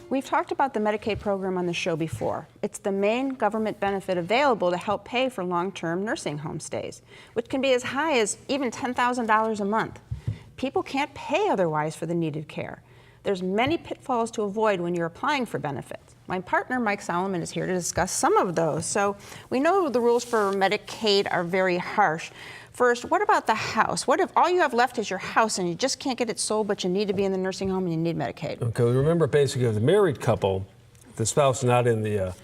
We've talked about the Medicaid program on the show before. It's the main government benefit available to help pay for long-term nursing home stays, which can be as high as even $10,000 a month. People can't pay otherwise for the needed care. There's many pitfalls to avoid when you're applying for benefits. My partner, Mike Solomon, is here to discuss some of those. So we know the rules for Medicaid are very harsh. First, what about the house? What if all you have left is your house and you just can't get it sold, but you need to be in the nursing home and you need Medicaid? Okay, remember basically as a married couple, the spouse not in the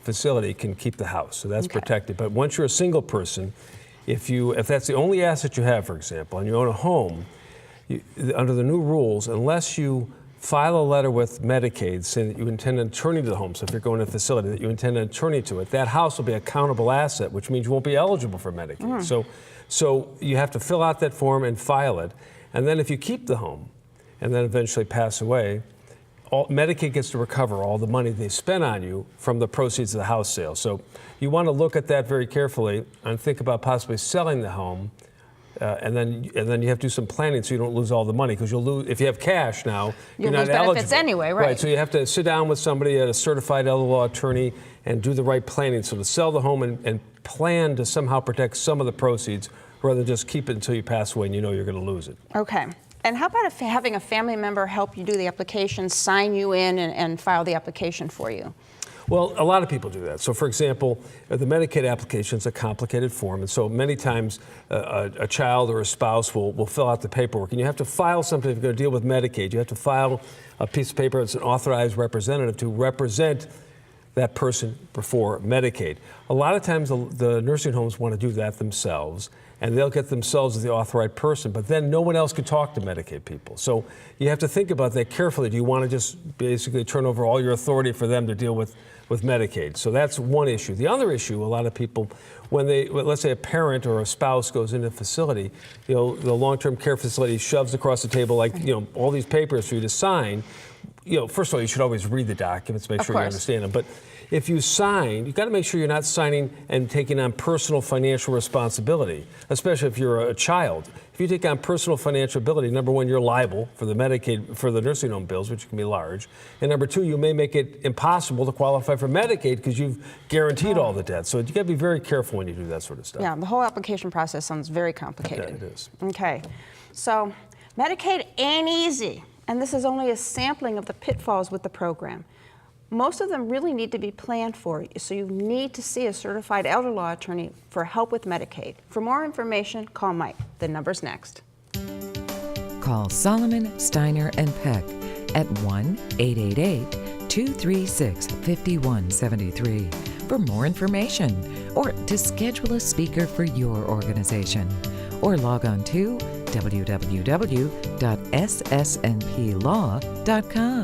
facility can keep the house, so that's protected. But once you're a single person, if that's the only asset you have, for example, and you own a home, under the new rules, unless you file a letter with Medicaid saying that you intend an attorney to the home, so if you're going to a facility that you intend an attorney to it, that house will be a countable asset, which means you won't be eligible for Medicaid. So you have to fill out that form and file it. And then if you keep the home and then eventually pass away, Medicaid gets to recover all the money they spent on you from the proceeds of the house sale. So you want to look at that very carefully and think about possibly selling the home. And then you have to do some planning so you don't lose all the money, because you'll lose if you have cash now. You're not eligible. Benefits anyway, right? Right. So you have to sit down with somebody, a certified elder law attorney, and do the right planning. So to sell the home and plan to somehow protect some of the proceeds, rather than just keep it until you pass away and you know you're going to lose it. Okay. And how about having a family member help you do the application, sign you in, and file the application for you? Well, a lot of people do that. So, for example, the Medicaid application is a complicated form, and so many times a child or a spouse will fill out the paperwork, and you have to file something if you're going to deal with Medicaid. You have to file a piece of paper that's an authorized representative to represent that person before Medicaid. A lot of times the nursing homes want to do that themselves, and they'll get themselves as the authorized person, but then no one else can talk to Medicaid people. So you have to think about that carefully. Do you want to just basically turn over all your authority for them to deal with Medicaid? So that's one issue. The other issue, a lot of people, when let's say a parent or a spouse goes into a facility, the long-term care facility shoves across the table like, all these papers for you to sign. First of all, you should always read the documents, make sure you understand them. But if you sign, you've got to make sure you're not signing and taking on personal financial responsibility, especially if you're a child. If you take on personal financial ability, number one, you're liable for the Medicaid, for the nursing home bills, which can be large. And number two, you may make it impossible to qualify for Medicaid because you've guaranteed all the debt. So you got to be very careful when you do that sort of stuff. Yeah, the whole application process sounds very complicated. Yeah, it is. Okay, so Medicaid ain't easy. And this is only a sampling of the pitfalls with the program. Most of them really need to be planned for, so you need to see a certified elder law attorney for help with Medicaid. For more information, call Mike. The number's next. Call Solomon, Steiner and Peck at 1-888-236-5173 for more information or to schedule a speaker for your organization. Or log on to www.ssnplaw.com.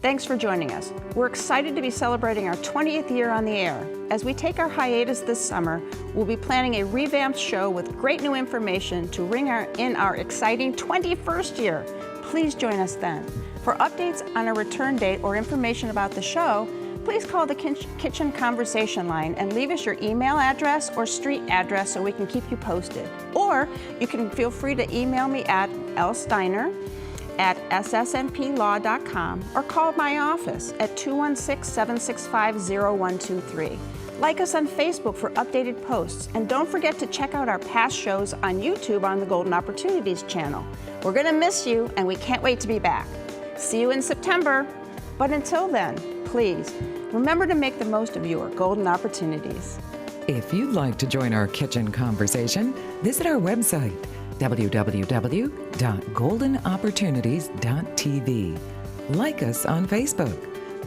Thanks for joining us. We're excited to be celebrating our 20th year on the air. As we take our hiatus this summer, we'll be planning a revamped show with great new information to ring in our exciting 21st year. Please join us then. For updates on a return date or information about the show, please call the Kitchen Conversation line and leave us your email address or street address so we can keep you posted. Or you can feel free to email me at lsteiner@ssnplaw.com or call my office at 216-765-0123. Like us on Facebook for updated posts, and don't forget to check out our past shows on YouTube on the Golden Opportunities channel. We're going to miss you, and we can't wait to be back. See you in September. But until then, please remember to make the most of your golden opportunities. If you'd like to join our kitchen conversation, visit our website, www.goldenopportunities.tv. Like us on Facebook.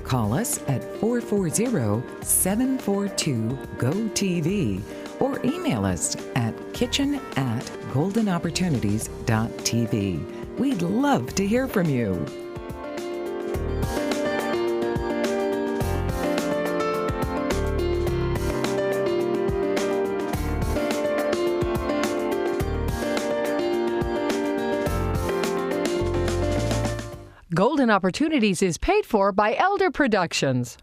Call us at 440-742-GO-TV or email us at kitchen@goldenopportunities.tv. We'd love to hear from you. Golden Opportunities is paid for by Elder Productions.